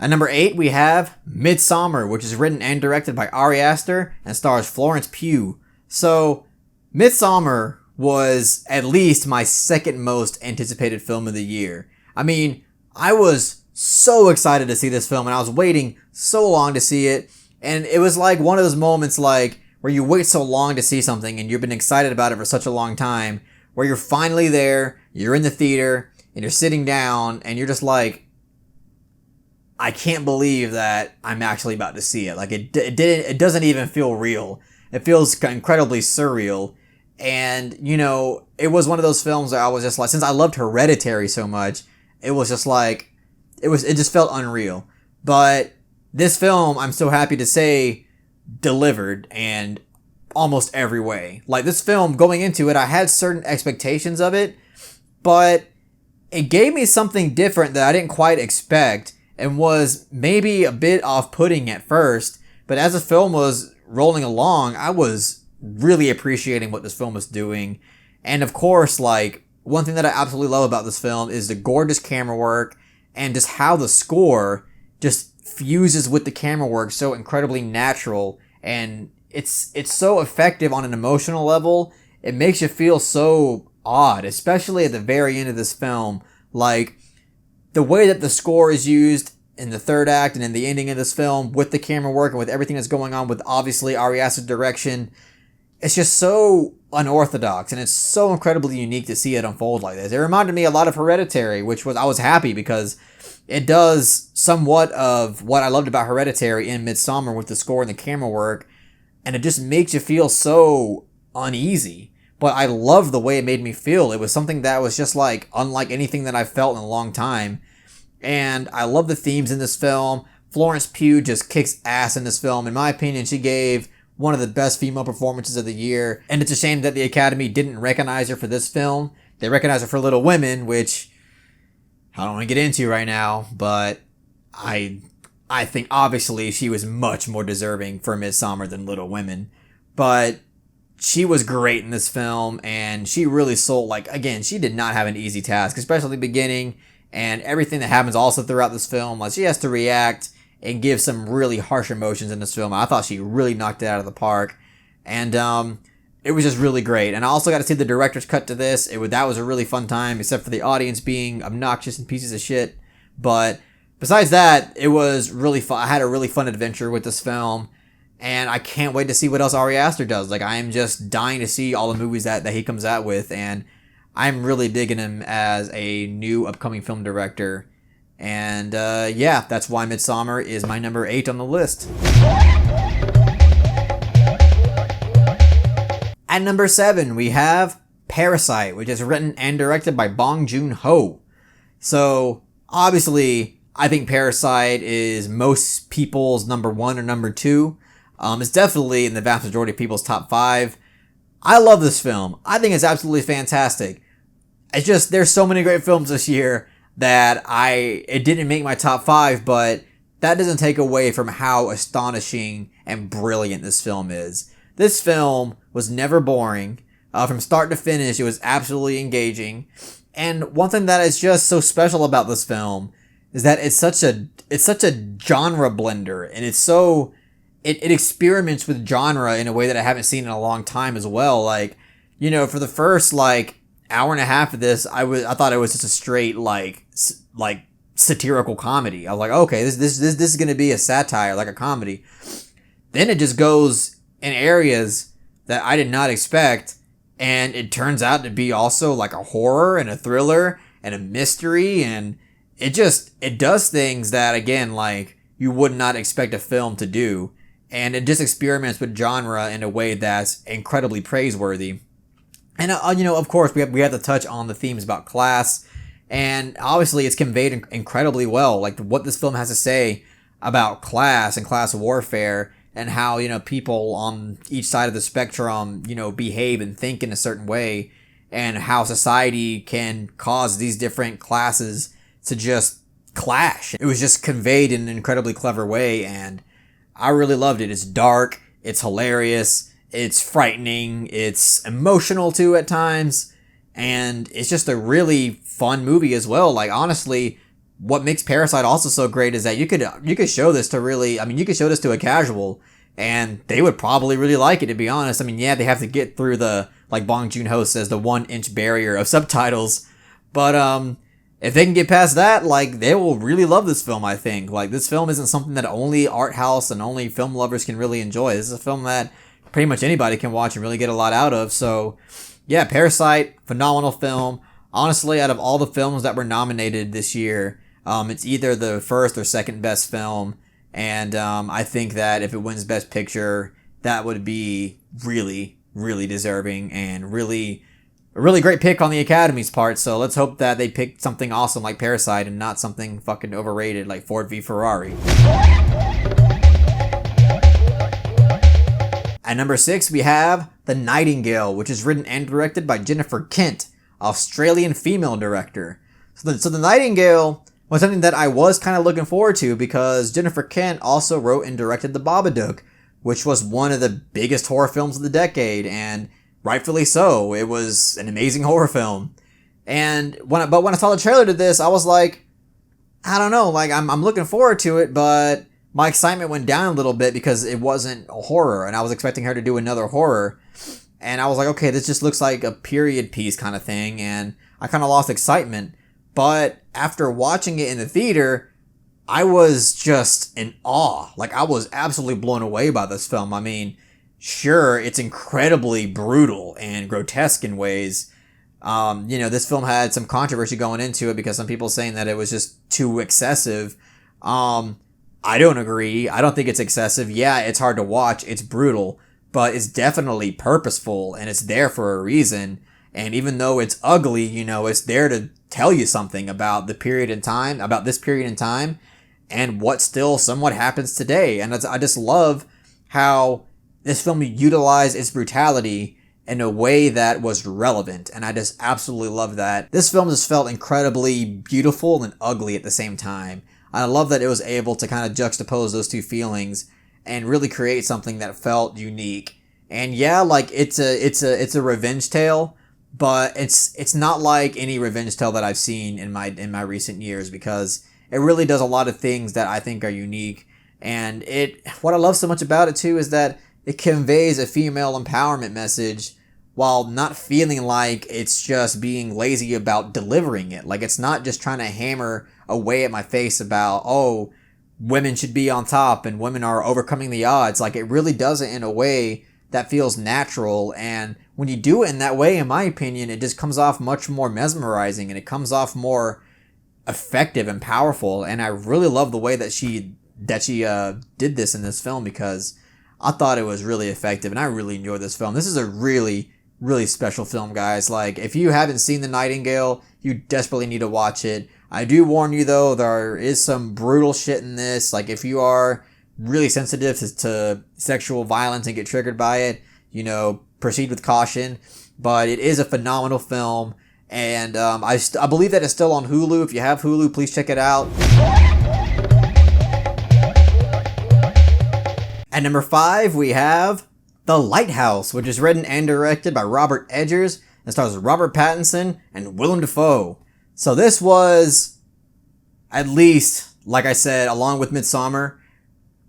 At number 8, we have Midsummer, which is written and directed by Ari Aster and stars Florence Pugh. So, Midsummer was at least my second most anticipated film of the year. I mean, I was so excited to see this film, and I was waiting so long to see it. And it was like one of those moments where you wait so long to see something and you've been excited about it for such a long time, where you're finally there, you're in the theater, and you're sitting down, and you're just like, I can't believe that I'm actually about to see it. Like, it doesn't even feel real. It feels incredibly surreal. And, it was one of those films that I was just like, since I loved Hereditary so much, it was just like, it just felt unreal. But this film, I'm so happy to say, delivered in almost every way. Like, this film, going into it, I had certain expectations of it, but it gave me something different that I didn't quite expect, and was maybe a bit off-putting at first, but as the film was rolling along, I was really appreciating what this film was doing. And of course, one thing that I absolutely love about this film is the gorgeous camera work, and just how the score just fuses with the camera work so incredibly natural, and it's so effective on an emotional level. It makes you feel so odd, especially at the very end of this film. Like, the way that the score is used in the 3rd act and in the ending of this film, with the camera work and with everything that's going on, with obviously Ari Aster's direction, it's just so unorthodox, and it's so incredibly unique to see it unfold like this. It reminded me a lot of Hereditary, I was happy because it does somewhat of what I loved about Hereditary in Midsummer with the score and the camera work, and it just makes you feel so uneasy. But I love the way it made me feel. It was something that was just unlike anything that I've felt in a long time. And I love the themes in this film. Florence Pugh just kicks ass in this film. In my opinion, she gave one of the best female performances of the year. And it's a shame that the Academy didn't recognize her for this film. They recognized her for Little Women, which I don't want to get into right now, but I think obviously she was much more deserving for Midsummer than Little Women. But she was great in this film, and she really sold, again, she did not have an easy task, especially at the beginning, and everything that happens also throughout this film. She has to react and give some really harsh emotions in this film. I thought she really knocked it out of the park. And it was just really great. And I also got to see the director's cut to this. That was a really fun time, except for the audience being obnoxious and pieces of shit. But besides that, it was really fun. I had a really fun adventure with this film. And I can't wait to see what else Ari Aster does. Like, I am just dying to see all the movies that he comes out with. And I'm really digging him as a new upcoming film director. And yeah, that's why Midsummer is my number 8 on the list. At number 7, we have Parasite, which is written and directed by Bong Joon-ho. So, obviously, I think Parasite is most people's number 1 or number 2. It's definitely in the vast majority of people's top 5. I love this film. I think it's absolutely fantastic. It's just, there's so many great films this year that it didn't make my top 5, but that doesn't take away from how astonishing and brilliant this film is. This film was never boring. From start to finish, it was absolutely engaging. And one thing that is just so special about this film is that it's such a genre blender, and it experiments with genre in a way that I haven't seen in a long time as well. Like, for the first hour and a half of this, I thought it was just a straight like satirical comedy. I was like, okay, this is gonna be a satire, like a comedy. Then it just goes in areas that I did not expect, and it turns out to be also like a horror and a thriller and a mystery, and it does things that, again, like you would not expect a film to do. And it just experiments with genre in a way that's incredibly praiseworthy. And, of course, we have to touch on the themes about class. And obviously, it's conveyed incredibly well. Like, what this film has to say about class and class warfare, and how, people on each side of the spectrum, behave and think in a certain way. And how society can cause these different classes to just clash. It was just conveyed in an incredibly clever way, and I really loved it. It's dark, it's hilarious, it's frightening, it's emotional too at times, and it's just a really fun movie as well. Like, honestly, what makes Parasite also so great is that you could show this you could show this to a casual, and they would probably really like it, to be honest. I mean, yeah, they have to get through like Bong Joon-ho says, the 1-inch barrier of subtitles, but if they can get past that, like, they will really love this film, I think. Like, this film isn't something that only art house and only film lovers can really enjoy. This is a film that pretty much anybody can watch and really get a lot out of. So, yeah, Parasite, phenomenal film. Honestly, out of all the films that were nominated this year, it's either the first or second best film. And I think that if it wins Best Picture, that would be really, really deserving and a really great pick on the Academy's part. So let's hope that they picked something awesome like Parasite and not something fucking overrated like Ford v Ferrari. At number 6, we have The Nightingale, which is written and directed by Jennifer Kent, Australian female director. So the Nightingale was something that I was kind of looking forward to, because Jennifer Kent also wrote and directed The Babadook, which was one of the biggest horror films of the decade, and rightfully so. It was an amazing horror film. And when I saw the trailer to this, I was like, I don't know, like, I'm looking forward to it, but my excitement went down a little bit because it wasn't a horror, and I was expecting her to do another horror. And I was like, okay, this just looks like a period piece kind of thing, and I kind of lost excitement. But after watching it in the theater, I was just in awe. Like, I was absolutely blown away by this film. I mean, sure, it's incredibly brutal and grotesque in ways. This film had some controversy going into it because some people saying that it was just too excessive. I don't agree. I don't think it's excessive. Yeah, it's hard to watch. It's brutal, but it's definitely purposeful, and it's there for a reason. And even though it's ugly, it's there to tell you something about the period in time, about this period in time, and what still somewhat happens today. And I just love how this film utilized its brutality in a way that was relevant, and I just absolutely love that. This film just felt incredibly beautiful and ugly at the same time. I love that it was able to kind of juxtapose those two feelings and really create something that felt unique. And yeah, like, it's a revenge tale, but it's not like any revenge tale that I've seen in my recent years, because it really does a lot of things that I think are unique. And what I love so much about it too is that it conveys a female empowerment message while not feeling like it's just being lazy about delivering it. Like, it's not just trying to hammer away at my face about, oh, women should be on top and women are overcoming the odds. Like, it really does it in a way that feels natural. And when you do it in that way, in my opinion, it just comes off much more mesmerizing and it comes off more effective and powerful. And I really love the way that she did this in this film, because I thought it was really effective and I really enjoyed this film. This is a really, really special film, guys. Like, if you haven't seen The Nightingale, you desperately need to watch it. I do warn you though, there is some brutal shit in this. Like, if you are really sensitive to sexual violence and get triggered by it, proceed with caution. But it is a phenomenal film. And I believe that it's still on Hulu. If you have Hulu, please check it out. At number 5, we have The Lighthouse, which is written and directed by Robert Eggers and stars Robert Pattinson and Willem Dafoe. So this was, at least, like I said, along with Midsummer,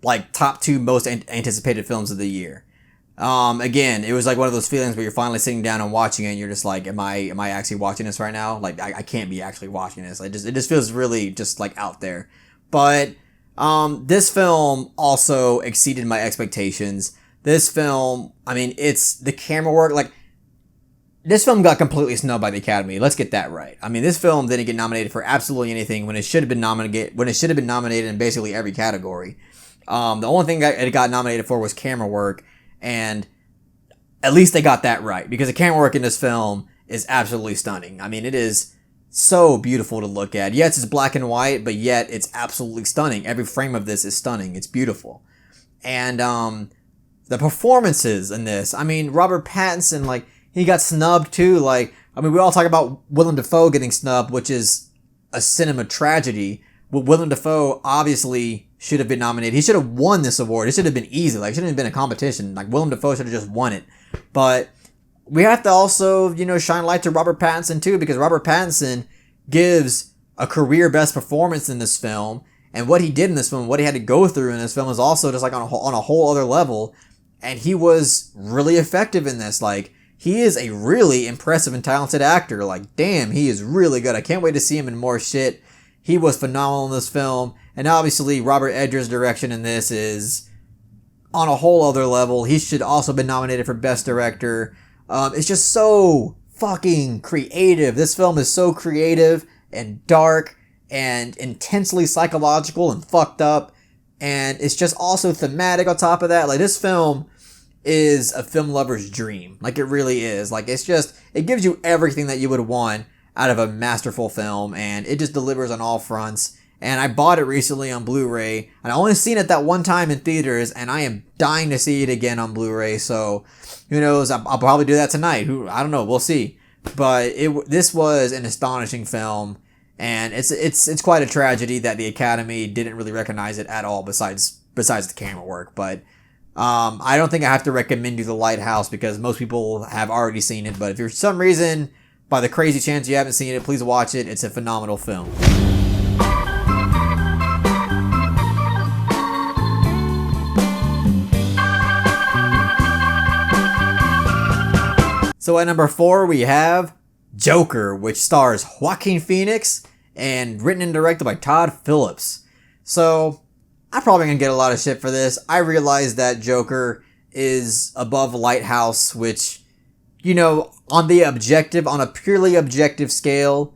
like top 2 most anticipated films of the year. Again, it was like one of those feelings where you're finally sitting down and watching it and you're just like, am I actually watching this right now? Like, I can't be actually watching this. It just feels really just like out there. But this film also exceeded my expectations. This film, I mean, it's the camera work. Like, this film got completely snubbed by the Academy. Let's get that right. I mean, this film didn't get nominated for absolutely anything when it should have been nominated in basically every category. The only thing it got nominated for was camera work, and at least they got that right, because the camera work in this film is absolutely stunning. I mean, it is so beautiful to look at. Yes, it's black and white, but yet it's absolutely stunning. Every frame of this is stunning. It's beautiful. And the performances in this, I mean, Robert Pattinson, like, he got snubbed too. Like, I mean, we all talk about Willem Dafoe getting snubbed, which is a cinema tragedy. Well, Willem Dafoe obviously should have been nominated. He should have won this award. It should have been easy. Like, it shouldn't have been a competition. Like, Willem Dafoe should have just won it. But we have to also, shine light to Robert Pattinson too, because Robert Pattinson gives a career best performance in this film. And what he did in this film, what he had to go through in this film, is also just like on a whole other level. And he was really effective in this. Like, he is a really impressive and talented actor. Like, damn, he is really good. I can't wait to see him in more shit. He was phenomenal in this film. And obviously, Robert Eggers' direction in this is on a whole other level. He should also been nominated for Best Director. It's just so fucking creative. This film is so creative and dark and intensely psychological and fucked up. And it's just also thematic on top of that. Like, this film is a film lover's dream. Like, it really is. Like, it gives you everything that you would want out of a masterful film, and it just delivers on all fronts. And I bought it recently on Blu-ray, and I only seen it that one time in theaters, and I am dying to see it again on Blu-ray. So, who knows? I'll probably do that tonight. I don't know. We'll see. But this was an astonishing film, and it's quite a tragedy that the Academy didn't really recognize it at all. Besides the camera work, but I don't think I have to recommend you The Lighthouse, because most people have already seen it. But if for some reason, by the crazy chance you haven't seen it, please watch it. It's a phenomenal film. So at number 4, we have Joker, which stars Joaquin Phoenix and written and directed by Todd Phillips. So I'm probably going to get a lot of shit for this. I realize that Joker is above Lighthouse, which, on a purely objective scale,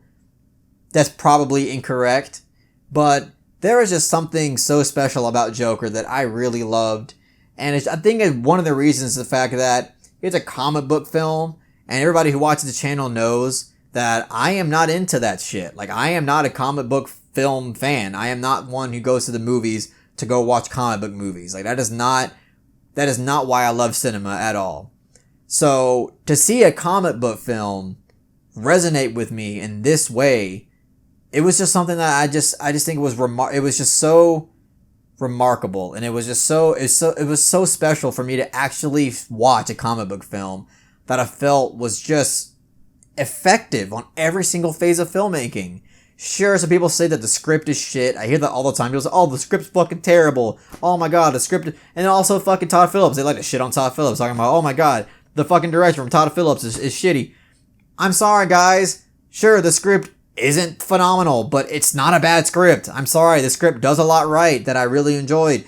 that's probably incorrect. But there is just something so special about Joker that I really loved. And I think one of the reasons is the fact that it's a comic book film, and everybody who watches the channel knows that I am not into that shit. Like, I am not a comic book film fan. I am not one who goes to the movies to go watch comic book movies. Like, that is not why I love cinema at all. So, to see a comic book film resonate with me in this way, it was just something that I just think it was just so remarkable, and it was so special for me to actually watch a comic book film that I felt was just effective on every single phase of filmmaking. Sure, some people say that the script is shit. I hear that all the time. People say, oh, the script's fucking terrible. Oh my god, the script... And also fucking Todd Phillips. They like to shit on Todd Phillips, talking about, oh my god, the fucking director from Todd Phillips is shitty. I'm sorry, guys. Sure, the script isn't phenomenal, but it's not a bad script. I'm sorry, the script does a lot right that I really enjoyed.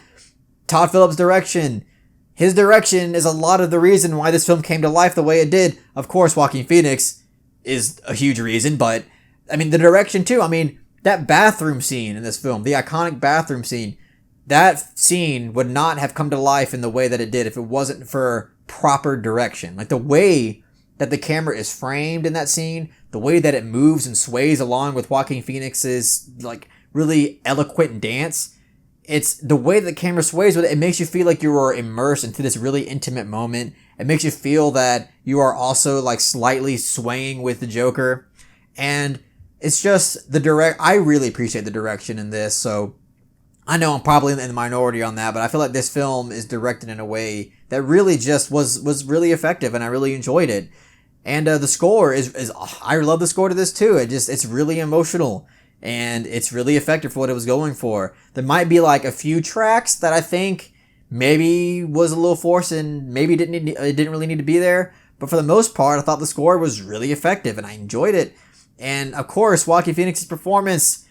Todd Phillips' direction. His direction is a lot of the reason why this film came to life the way it did. Of course, Joaquin Phoenix is a huge reason, but I mean, the direction too. I mean, that bathroom scene in this film, the iconic bathroom scene, that scene would not have come to life in the way that it did if it wasn't for proper direction. Like the way that the camera is framed in that scene, the way that it moves and sways along with Joaquin Phoenix's like really eloquent dance. It's the way that the camera sways with it. It makes you feel like you are immersed into this really intimate moment. It makes you feel that you are also like slightly swaying with the Joker. And it's just I really appreciate the direction in this. So I know I'm probably in the minority on that, but I feel like this film is directed in a way that really just was really effective, and I really enjoyed it. And the score is I love the score to this too. It's really emotional, and it's really effective for what it was going for. There might be like a few tracks that I think maybe was a little forced and maybe it didn't really need to be there. But for the most part, I thought the score was really effective and I enjoyed it. And of course, Joaquin Phoenix's performance,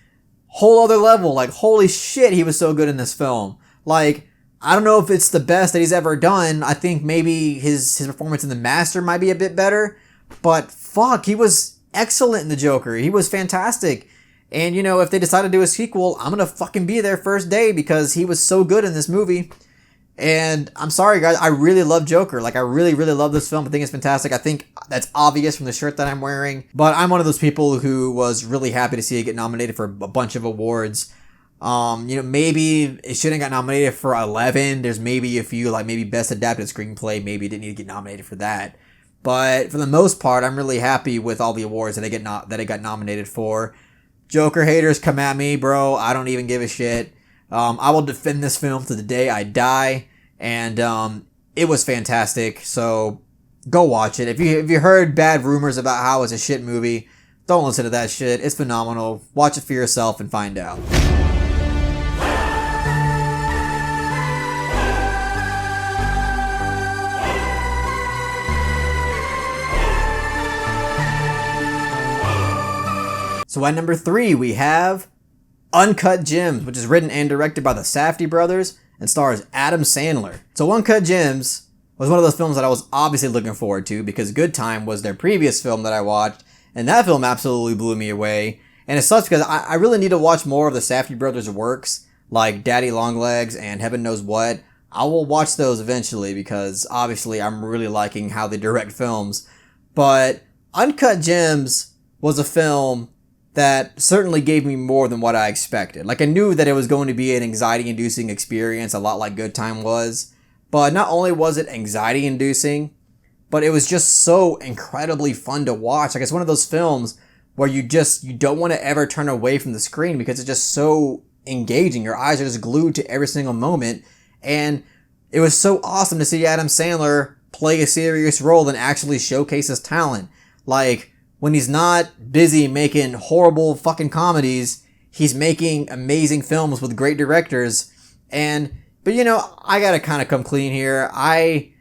whole other level. Like, holy shit, he was so good in this film. Like, I don't know if it's the best that he's ever done. I think maybe his performance in The Master might be a bit better. But fuck, he was excellent in The Joker. He was fantastic. And, you know, if they decide to do a sequel, I'm gonna fucking be there first day because he was so good in this movie. And I'm sorry, guys, I really love Joker. Like, I really, really love this film. I think it's fantastic. I think that's obvious from the shirt that I'm wearing. But I'm one of those people who was really happy to see it get nominated for a bunch of awards. You know, maybe it shouldn't got nominated for 11. There's maybe a few, like maybe Best Adapted Screenplay. Maybe it didn't need to get nominated for that. But for the most part, I'm really happy with all the awards that it got nominated for. Joker haters, come at me, bro. I don't even give a shit. I will defend this film to the day I die. And it was fantastic. So go watch it. If you heard bad rumors about how it's a shit movie, don't listen to that shit. It's phenomenal. Watch it for yourself and find out. So at number 3, we have Uncut Gems, which is written and directed by the Safdie brothers and stars Adam Sandler. So Uncut Gems was one of those films that I was obviously looking forward to because Good Time was their previous film that I watched, and that film absolutely blew me away. And it sucks because I really need to watch more of the Safdie brothers' works, like Daddy Longlegs and Heaven Knows What. I will watch those eventually because obviously I'm really liking how they direct films. But Uncut Gems was a film that certainly gave me more than what I expected. Like, I knew that it was going to be an anxiety-inducing experience, a lot like Good Time was. But not only was it anxiety-inducing, but it was just so incredibly fun to watch. Like, it's one of those films where you don't want to ever turn away from the screen because it's just so engaging. Your eyes are just glued to every single moment. And it was so awesome to see Adam Sandler play a serious role and actually showcase his talent. Like, when he's not busy making horrible fucking comedies, he's making amazing films with great directors. But you know, I gotta kind of come clean here. I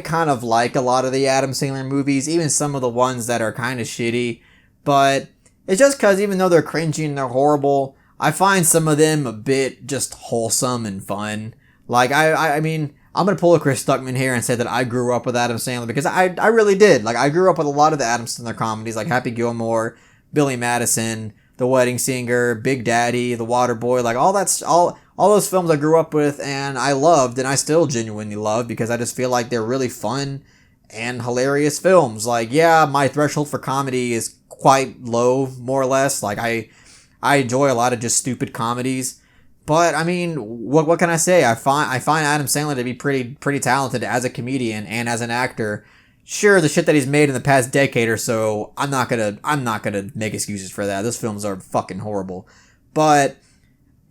kind of like a lot of the Adam Sandler movies, even some of the ones that are kind of shitty. But it's just cause even though they're cringy and they're horrible, I find some of them a bit just wholesome and fun. Like, I mean, I'm going to pull a Chris Stuckman here and say that I grew up with Adam Sandler because I really did. Like, I grew up with a lot of the Adam Sandler comedies like Happy Gilmore, Billy Madison, The Wedding Singer, Big Daddy, The Waterboy, like all those films I grew up with and I loved and I still genuinely love because I just feel like they're really fun and hilarious films. Like, yeah, my threshold for comedy is quite low, more or less. Like, I enjoy a lot of just stupid comedies. But I mean, what can I say? I find Adam Sandler to be pretty talented as a comedian and as an actor. Sure, the shit that he's made in the past decade or so, I'm not gonna make excuses for that. Those films are fucking horrible. But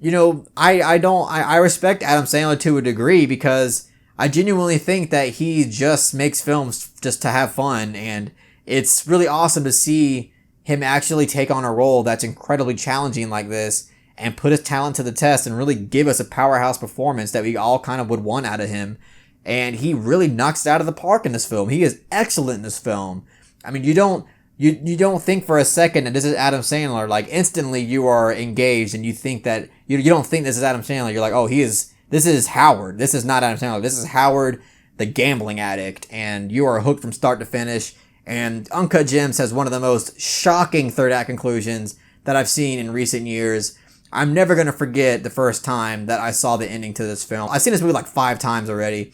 you know, I respect Adam Sandler to a degree because I genuinely think that he just makes films just to have fun, and it's really awesome to see him actually take on a role that's incredibly challenging like this and put his talent to the test and really give us a powerhouse performance that we all kind of would want out of him. And he really knocks it out of the park in this film. He is excellent in this film. I mean, you don't think for a second that this is Adam Sandler. Like, instantly you are engaged and you think that you don't think this is Adam Sandler. You're like, oh, this is Howard. This is not Adam Sandler. This is Howard, the gambling addict, and you are hooked from start to finish. And Uncut Gems has one of the most shocking third act conclusions that I've seen in recent years. I'm never going to forget the first time that I saw the ending to this film. I've seen this movie like 5 times already,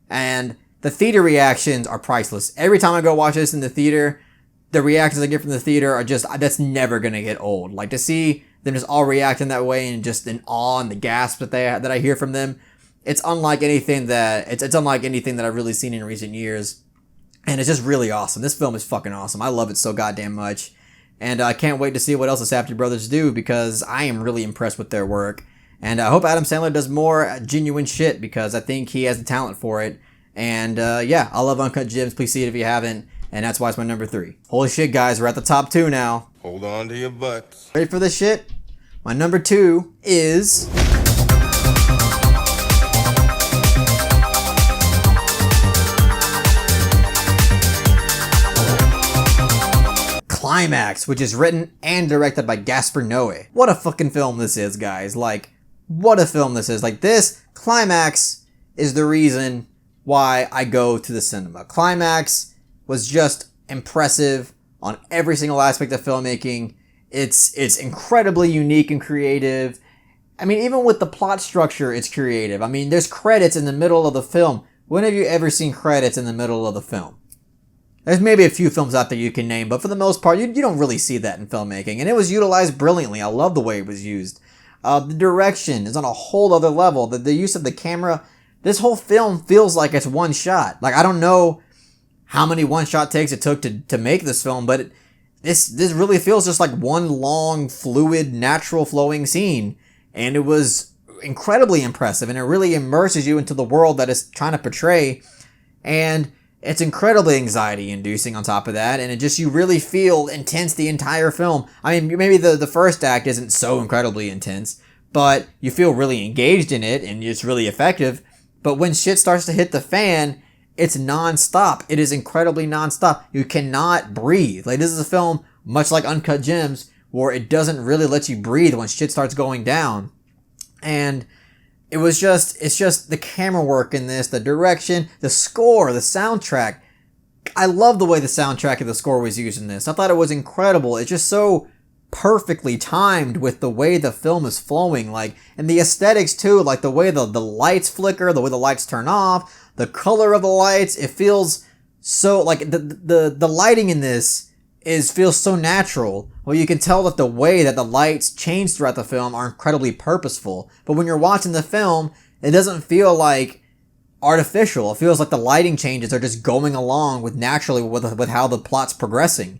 and the theater reactions are priceless. Every time I go watch this in the theater, the reactions I get from the theater are just, that's never going to get old. Like, to see them just all react in that way and just in awe and the gasp that I hear from them, it's unlike anything that I've really seen in recent years. And it's just really awesome. This film is fucking awesome. I love it so goddamn much. And I can't wait to see what else the Safdie brothers do, because I am really impressed with their work. And I hope Adam Sandler does more genuine shit, because I think he has the talent for it. And yeah, I love Uncut Gems. Please see it if you haven't. And that's why it's my number 3. Holy shit, guys. We're at the top 2 now. Hold on to your butts. Ready for this shit? My number 2 is... Climax, which is written and directed by Gaspar Noé. What a fucking film this is, guys. Like, what a film this is. Like, this Climax is the reason why I go to the cinema. Climax was just impressive on every single aspect of filmmaking. It's incredibly unique and creative. I mean, even with the plot structure, it's creative. I mean, there's credits in the middle of the film. When have you ever seen credits in the middle of the film? There's maybe a few films out there you can name, but for the most part, you don't really see that in filmmaking. And it was utilized brilliantly. I love the way it was used. The direction is on a whole other level. The use of the camera, this whole film feels like it's one shot. Like, I don't know how many one-shot takes it took to make this film, but this really feels just like one long, fluid, natural flowing scene. And it was incredibly impressive, and it really immerses you into the world that it's trying to portray. And it's incredibly anxiety inducing on top of that, and you really feel intense the entire film. I mean, maybe the first act isn't so incredibly intense, but you feel really engaged in it, and it's really effective. But when shit starts to hit the fan, it's non-stop. It is incredibly non-stop. You cannot breathe. Like, this is a film, much like Uncut Gems, where it doesn't really let you breathe when shit starts going down. And it's just the camera work in this, the direction, the score, the soundtrack. I love the way the soundtrack of the score was used in this. I thought it was incredible. It's just so perfectly timed with the way the film is flowing, like, and the aesthetics too, like the way the lights flicker, the way the lights turn off, the color of the lights. It feels so, like, the lighting in this feels so natural. Well, you can tell that the way that the lights change throughout the film are incredibly purposeful. But when you're watching the film, it doesn't feel like artificial. It feels like the lighting changes are just going along with naturally with how the plot's progressing.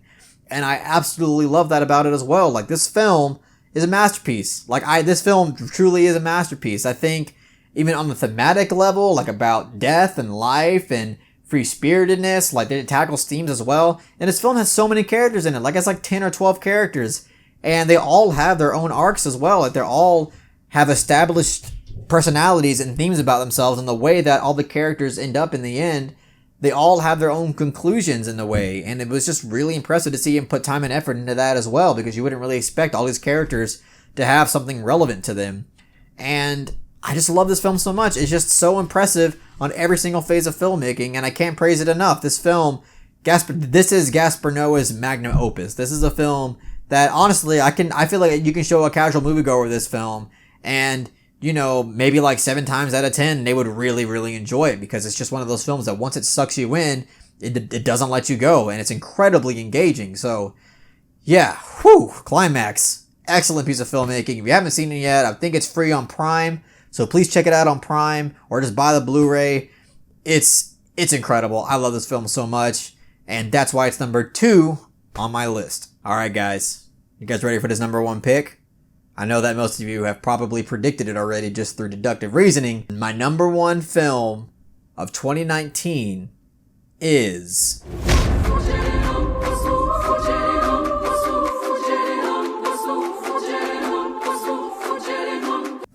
And I absolutely love that about it as well. Like, this film is a masterpiece. This film truly is a masterpiece. I think even on the thematic level, like about death and life and free-spiritedness, like, it tackles themes as well. And this film has so many characters in it. Like, it's like 10 or 12 characters. And they all have their own arcs as well. Like, they all have established personalities and themes about themselves. And the way that all the characters end up in the end, they all have their own conclusions in the way. And it was just really impressive to see him put time and effort into that as well, because you wouldn't really expect all these characters to have something relevant to them. And I just love this film so much. It's just so impressive on every single phase of filmmaking, and I can't praise it enough. This film, this is Gaspar Noé's magnum opus. This is a film that, honestly, I feel like you can show a casual moviegoer this film, and, you know, maybe like 7 times out of 10, they would really, really enjoy it, because it's just one of those films that once it sucks you in, it doesn't let you go, and it's incredibly engaging. So, yeah, Climax. Excellent piece of filmmaking. If you haven't seen it yet, I think it's free on Prime. So please check it out on Prime, or just buy the Blu-ray. It's incredible. I love this film so much, and that's why it's number 2 on my list. Alright, guys. You guys ready for this number 1 pick? I know that most of you have probably predicted it already just through deductive reasoning. My number 1 film of 2019 is...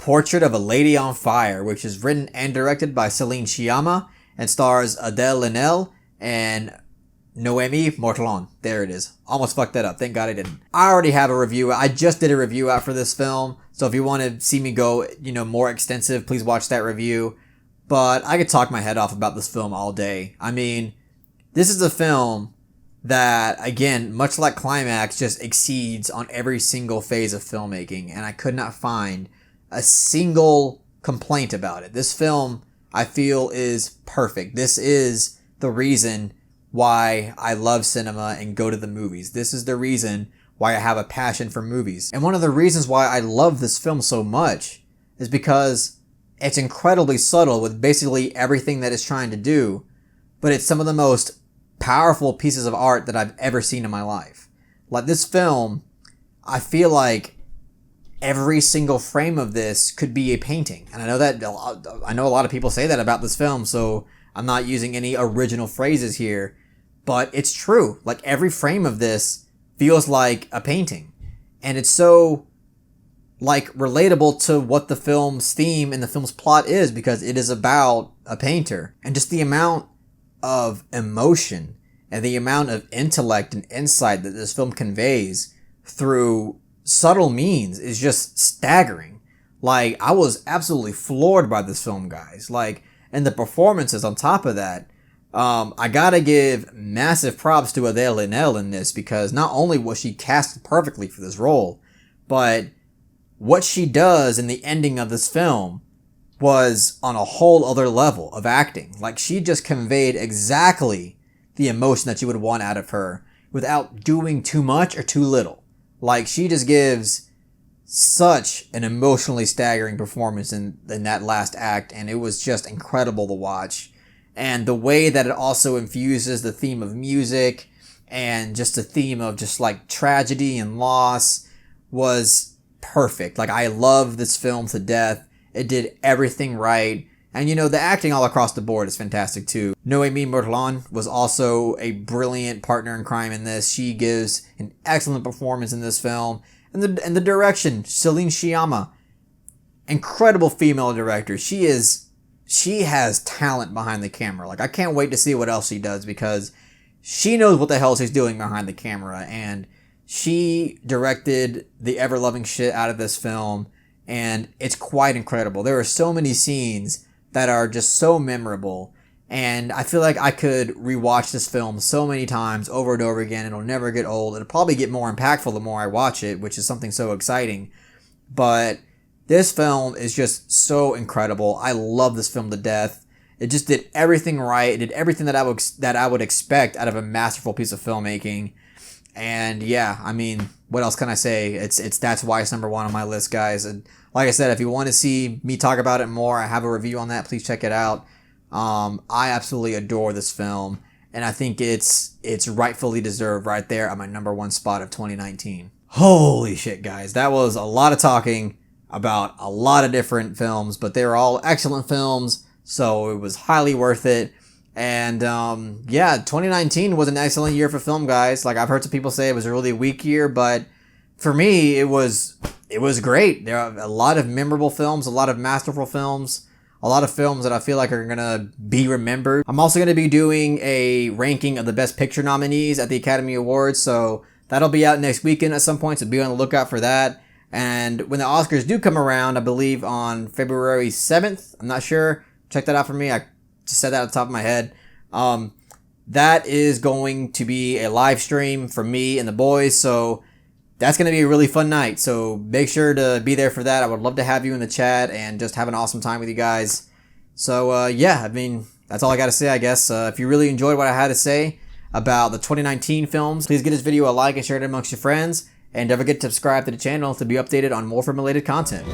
Portrait of a Lady on Fire, which is written and directed by Céline Sciamma and stars Adèle Haenel and Noémie Mortlon. There it is. Almost fucked that up. Thank God I didn't. I already have a review. I just did a review out for this film. So if you want to see me go, more extensive, please watch that review. But I could talk my head off about this film all day. I mean, this is a film that, again, much like Climax, just exceeds on every single phase of filmmaking. And I could not find a single complaint about it. This film, I feel, is perfect. This is the reason why I love cinema and go to the movies. This is the reason why I have a passion for movies. And one of the reasons why I love this film so much is because it's incredibly subtle with basically everything that it's trying to do, but it's some of the most powerful pieces of art that I've ever seen in my life. Like, this film, I feel like every single frame of this could be a painting. And I know a lot of people say that about this film, so I'm not using any original phrases here, but it's true. Like, every frame of this feels like a painting. And it's so, relatable to what the film's theme and the film's plot is, because it is about a painter. And just the amount of emotion and the amount of intellect and insight that this film conveys through subtle means is just staggering. Like, I was absolutely floored by this film, guys. And the performances on top of that, I gotta give massive props to Adèle Haenel in this, because not only was she cast perfectly for this role, but what she does in the ending of this film was on a whole other level of acting. Like, she just conveyed exactly the emotion that you would want out of her without doing too much or too little. Like, she just gives such an emotionally staggering performance in that last act, and it was just incredible to watch. And the way that it also infuses the theme of music and just the theme of just tragedy and loss was perfect. I love this film to death. It did everything right. And the acting all across the board is fantastic too. Noémie Mortlon was also a brilliant partner in crime in this. She gives an excellent performance in this film. And the direction, Céline Sciamma, incredible female director. She has talent behind the camera. I can't wait to see what else she does, because she knows what the hell she's doing behind the camera. And she directed the ever-loving shit out of this film, and it's quite incredible. There are so many scenes that are just so memorable, and I feel like I could rewatch this film so many times over and over again. It'll never get old. It'll probably get more impactful the more I watch it, which is something so exciting. But this film is just so incredible. I love this film to death. It just did everything right. It did everything that I would expect out of a masterful piece of filmmaking. And yeah, I mean, what else can I say? That's why it's number one on my list, guys. And like I said, if you want to see me talk about it more, I have a review on that. Please check it out. I absolutely adore this film, and I think it's rightfully deserved right there on my number one spot of 2019. Holy shit, guys. That was a lot of talking about a lot of different films, but they were all excellent films, so it was highly worth it. And yeah, 2019 was an excellent year for film, guys. I've heard some people say it was a really weak year, but for me, it was great. There are a lot of memorable films, a lot of masterful films, a lot of films that I feel like are gonna be remembered. I'm also gonna be doing a ranking of the Best Picture nominees at the Academy Awards, so that'll be out next weekend at some point, so be on the lookout for that. And when the Oscars do come around, I believe on February 7th, I'm not sure, check that out for me. I just said that at the top of my head. That is going to be a live stream for me and the boys, so that's going to be a really fun night. So make sure to be there for that. I would love to have you in the chat and just have an awesome time with you guys. So yeah, I mean, that's all I got to say, I guess. If you really enjoyed what I had to say about the 2019 films, please give this video a like and share it amongst your friends. And don't forget to subscribe to the channel to be updated on more film-related content.